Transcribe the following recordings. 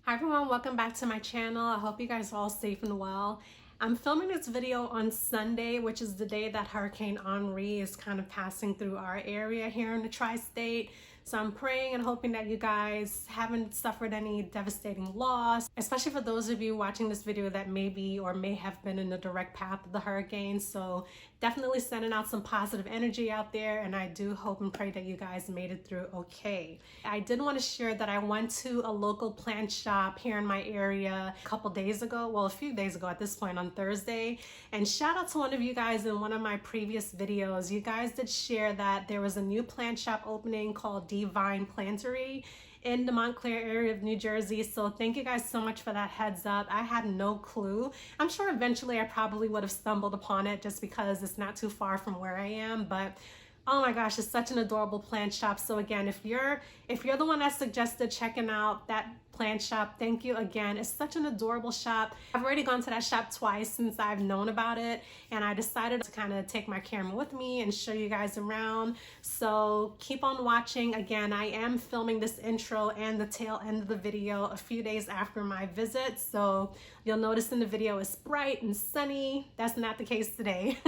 Hi everyone, welcome back to my channel. I hope you guys are all safe and well. I'm filming this video on Sunday, which is the day that Hurricane Henri is kind of passing through our area here in the tri-state. So I'm praying and hoping that you guys haven't suffered any devastating loss, especially for those of you watching this video that may be or may have been in the direct path of the hurricane. So definitely sending out some positive energy out there, and I do hope and pray that you guys made it through okay. I did want to share that I went to a local plant shop here in my area a couple days ago, well a few days ago at this point, on Thursday, and shout out to one of you guys in one of my previous videos. You guys did share that there was a new plant shop opening called deVINE Planttery in the Montclair area of New Jersey. So thank you guys so much for that heads up. I had no clue. I'm sure eventually I probably would have stumbled upon it just because it's not too far from where I am, but oh my gosh, it's such an adorable plant shop. So again, if you're the one that suggested checking out that plant shop, thank you again. It's such an adorable shop. I've already gone to that shop twice since I've known about it, and I decided to kind of take my camera with me and show you guys around. So keep on watching. Again, I am filming this intro and the tail end of the video a few days after my visit. So you'll notice in the video it's bright and sunny. That's not the case today.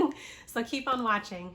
So keep on watching.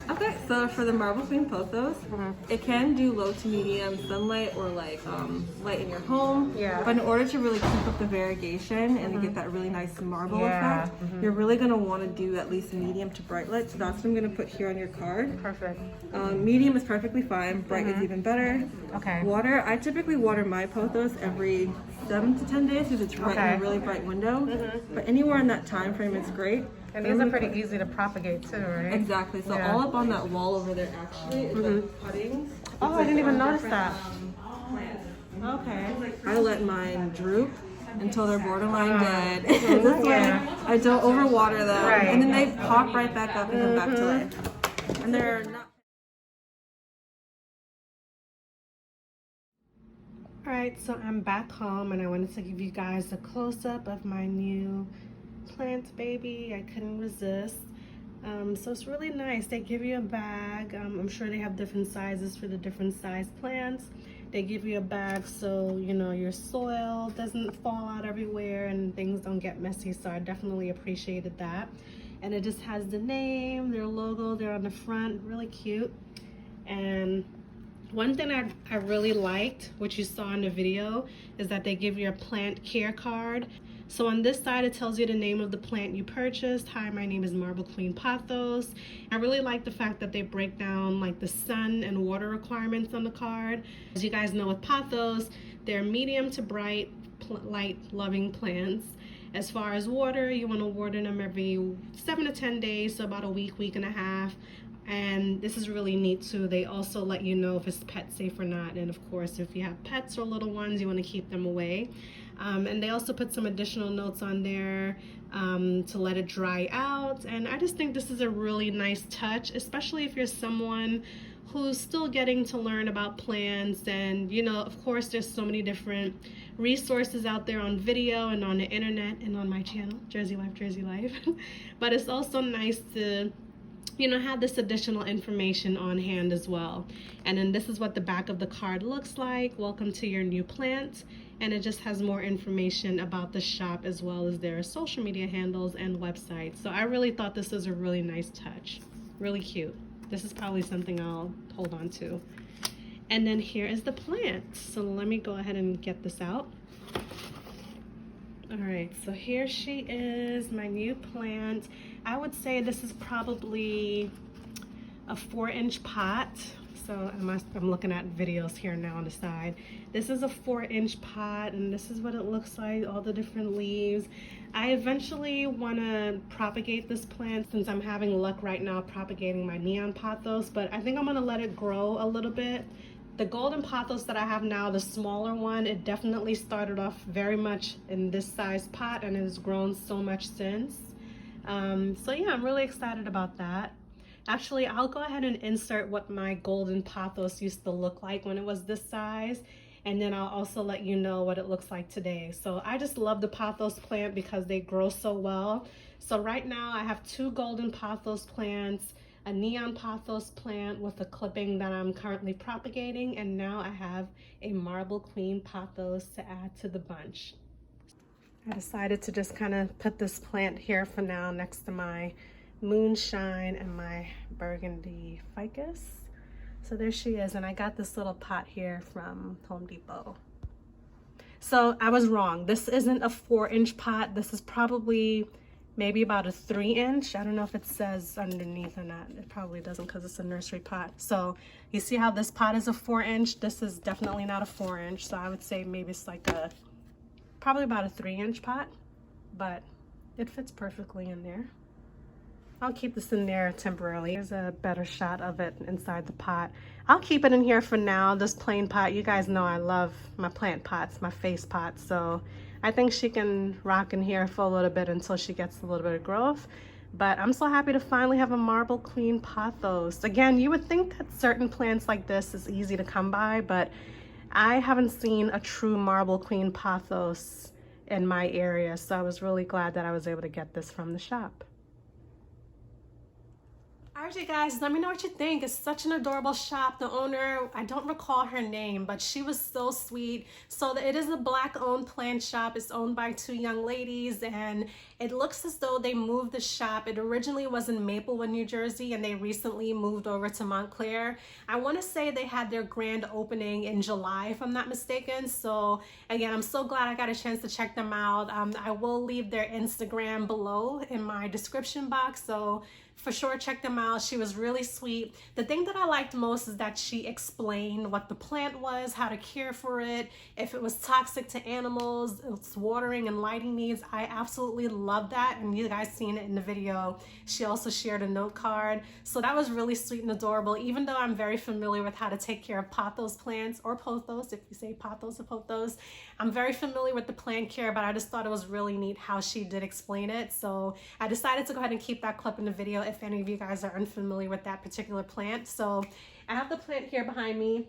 Okay, so for the marble queen pothos, it can do low to medium sunlight or like light in your home. Yeah. But in order to really keep up the variegation and to get that really nice marble effect, you're really gonna want to do at least medium to bright light. So that's what I'm gonna put here on your card. Perfect. Medium is perfectly fine. Bright is even better. Okay. Water, I typically water my pothos every 7 to 10 days because it's right in a really bright window. But anywhere in that time frame, it's great. And these are pretty easy to propagate too, right? Exactly. So all up on that wall over there actually is like cuttings. Oh, I didn't even notice that. Plants. Okay. I let mine droop until they're borderline dead. This way I don't overwater them. Right. And then they pop right back up and come back to life. And they're not. Alright, so I'm back home and I wanted to give you guys a close-up of my new plant baby. I couldn't resist. So it's really nice. They give you a bag. I'm sure they have different sizes for the different size plants. They give you a bag so you know your soil doesn't fall out everywhere and things don't get messy. So I definitely appreciated that. and it just has the name, their logo there on the front, really cute. And one thing I really liked, which you saw in the video, is that they give you a plant care card. So on this side, it tells you the name of the plant you purchased. Hi, my name is Marble Queen Pothos. I really like the fact that they break down like the sun and water requirements on the card. As you guys know with pothos, they're medium to bright, light loving plants. As far as water, you want to water them every 7 to 10 days, so about a week, week and a half. And this is really neat too. They also let you know if it's pet safe or not. And of course, if you have pets or little ones, you want to keep them away. And they also put some additional notes on there to let it dry out. And I just think this is a really nice touch, especially if you're someone who's still getting to learn about plants. And you know, of course, there's so many different resources out there on video and on the internet and on my channel, Jersey Wife, Jersey Life. But it's also nice to, you know, have this additional information on hand as well. And then this is what the back of the card looks like. Welcome to your new plant. And it just has more information about the shop as well as their social media handles and websites. So I really thought this was a really nice touch. Really cute. This is probably something I'll hold on to. And then here is the plant. So let me go ahead and get this out. All right, so here she is, my new plant. I would say this is probably a 4-inch pot. So I'm looking at videos here now on the side. This is a 4-inch pot, and this is what it looks like, all the different leaves. I eventually want to propagate this plant since I'm having luck right now propagating my neon pothos, but I think I'm going to let it grow a little bit. The golden pothos that I have now, the smaller one, it definitely started off very much in this size pot and has grown so much since. So yeah, I'm really excited about that. Actually, I'll go ahead and insert what my golden pothos used to look like when it was this size, and then I'll also let you know what it looks like today. So I just love the pothos plant because they grow so well. So right now I have 2 golden pothos plants, a neon pothos plant with a clipping that I'm currently propagating, and now I have a marble queen pothos to add to the bunch. I decided to just kind of put this plant here for now next to my moonshine and my burgundy ficus. So there she is, and I got this little pot here from Home Depot. So I was wrong. This isn't a 4-inch pot. This is probably maybe about a 3-inch. I don't know if it says underneath or not. It probably doesn't because it's a nursery pot. So you see how this pot is a 4-inch? This is definitely not a 4-inch. So I would say maybe it's like probably about a 3-inch pot, but it fits perfectly in there. I'll keep this in there temporarily. Here's a better shot of it inside the pot. I'll keep it in here for now, this plain pot. You guys know I love my plant pots, my face pots. So I think she can rock in here for a little bit until she gets a little bit of growth. But I'm so happy to finally have a marble queen pothos. Again, you would think that certain plants like this is easy to come by, but I haven't seen a true marble queen pothos in my area. So I was really glad that I was able to get this from the shop. Alright, you guys, let me know what you think. It's such an adorable shop. The owner, I don't recall her name, but she was so sweet. So it is a Black-owned plant shop. It's owned by 2 young ladies, and it looks as though they moved the shop. It originally was in Maplewood, New Jersey, and they recently moved over to Montclair. I want to say they had their grand opening in July, if I'm not mistaken. So again, I'm so glad I got a chance to check them out. I will leave their Instagram below in my description box, so for sure check them out. She was really sweet. The thing that I liked most is that she explained what the plant was, how to care for it, if it was toxic to animals, its watering and lighting needs. I absolutely love that, and you guys seen it in the video. She also shared a note card, so that was really sweet and adorable. Even though I'm very familiar with how to take care of pothos plants, or pothos if you say pothos or pothos, I'm very familiar with the plant care, but I just thought it was really neat how she did explain it. So I decided to go ahead and keep that clip in the video if any of you guys are unfamiliar with that particular plant. So I have the plant here behind me.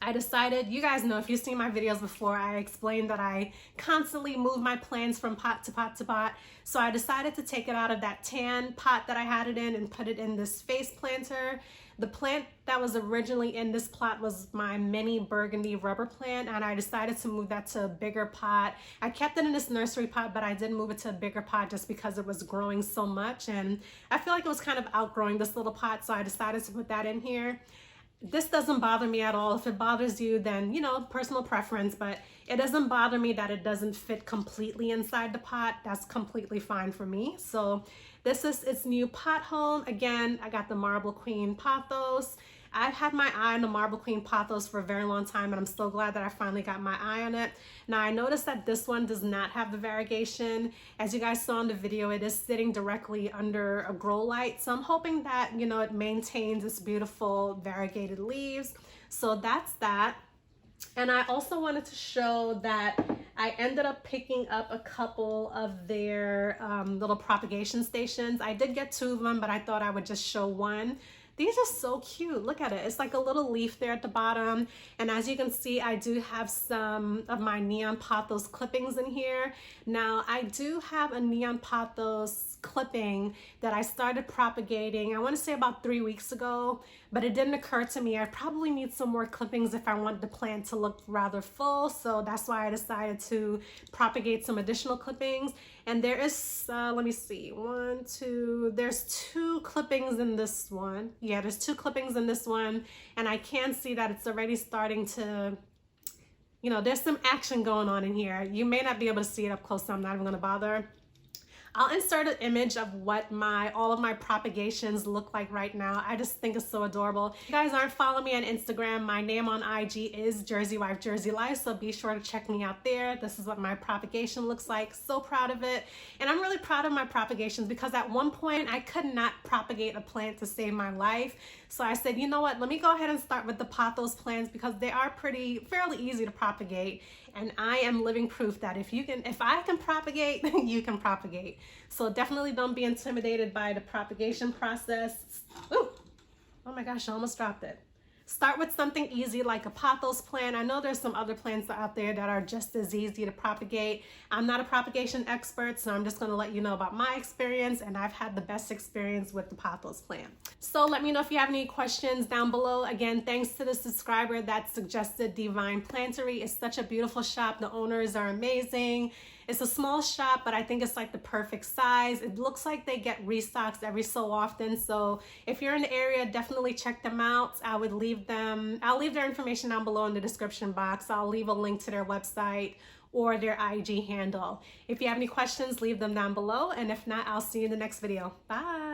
I decided, you guys know, if you've seen my videos before, I explained that I constantly move my plants from pot to pot to pot. So I decided to take it out of that tan pot that I had it in and put it in this vase planter. The plant that was originally in this plot was my mini burgundy rubber plant, and I decided to move that to a bigger pot. I kept it in this nursery pot, but I did move it to a bigger pot just because it was growing so much, and I feel like it was kind of outgrowing this little pot, so I decided to put that in here. This doesn't bother me at all. If it bothers you, then, you know, personal preference, but it doesn't bother me that it doesn't fit completely inside the pot. That's completely fine for me. So this is its new pot home. Again, I got the Marble Queen Pothos. I've had my eye on the Marble Queen Pothos for a very long time, and I'm so glad that I finally got my eye on it. Now, I noticed that this one does not have the variegation. As you guys saw in the video, it is sitting directly under a grow light. So I'm hoping that, you know, it maintains its beautiful variegated leaves. So that's that. And I also wanted to show that I ended up picking up a couple of their little propagation stations. I did get 2 of them, but I thought I would just show one. These are so cute. Look at it. It's like a little leaf there at the bottom. And as you can see, I do have some of my neon pothos clippings in here. Now, I do have a neon pothos clipping that I started propagating, I want to say about 3 weeks ago, but it didn't occur to me I probably need some more clippings if I want the plant to look rather full. So that's why I decided to propagate some additional clippings. And there is, let me see, there's 2 clippings in this one. Yeah, there's 2 clippings in this one. And I can see that it's already starting to, you know, there's some action going on in here. You may not be able to see it up close, so I'm not even gonna bother. I'll insert an image of what all of my propagations look like right now. I just think it's so adorable. If you guys aren't following me on Instagram, my name on IG is JerseyWifeJerseyLife, so be sure to check me out there. This is what my propagation looks like. So proud of it. And I'm really proud of my propagations because at one point I could not propagate a plant to save my life. So I said, you know what, let me go ahead and start with the pothos plants because they are fairly easy to propagate. And I am living proof that if I can propagate, you can propagate. So definitely don't be intimidated by the propagation process. Ooh, oh my gosh, I almost dropped it. Start with something easy like a pothos plant. I know there's some other plants out there that are just as easy to propagate. I'm not a propagation expert, so I'm just gonna let you know about my experience, and I've had the best experience with the pothos plant. So let me know if you have any questions down below. Again, thanks to the subscriber that suggested deVINE Plantery. It's such a beautiful shop. The owners are amazing. It's a small shop, but I think it's like the perfect size. It looks like they get restocks every so often. So if you're in the area, definitely check them out. I'll leave their information down below in the description box. I'll leave a link to their website or their IG handle. If you have any questions, leave them down below. And if not, I'll see you in the next video. Bye.